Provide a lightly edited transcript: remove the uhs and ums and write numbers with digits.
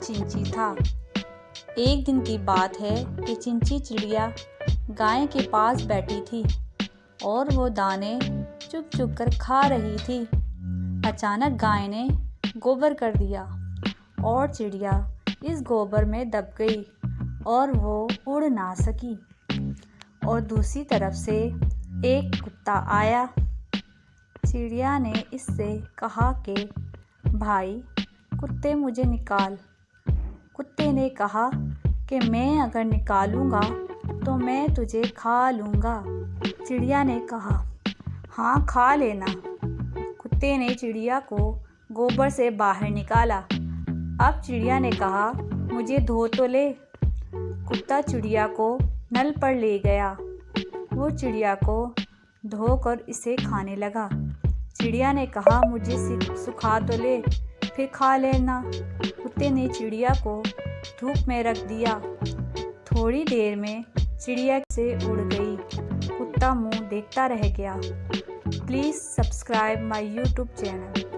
चिंची था। एक दिन की बात है कि चिंची चिड़िया गाय के पास बैठी थी और वो दाने चुग चुग कर खा रही थी। अचानक गाय ने गोबर कर दिया और चिड़िया इस गोबर में दब गई और वो उड़ ना सकी। और दूसरी तरफ से एक कुत्ता आया। चिड़िया ने इससे कहा कि भाई कुत्ते मुझे निकाल। कुत्ते ने कहा कि मैं अगर निकालूंगा तो मैं तुझे खा लूँगा। चिड़िया ने कहा हाँ खा लेना। कुत्ते ने चिड़िया को गोबर से बाहर निकाला। अब चिड़िया ने कहा मुझे धो तो ले। कुत्ता चिड़िया को नल पर ले गया। वो चिड़िया को धोकर इसे खाने लगा। चिड़िया ने कहा मुझे सुखा तो ले, फिर खा लेना। कुत्ते ने चिड़िया को धूप में रख दिया। थोड़ी देर में चिड़िया से उड़ गई। कुत्ता मुंह देखता रह गया। Please subscribe my YouTube channel.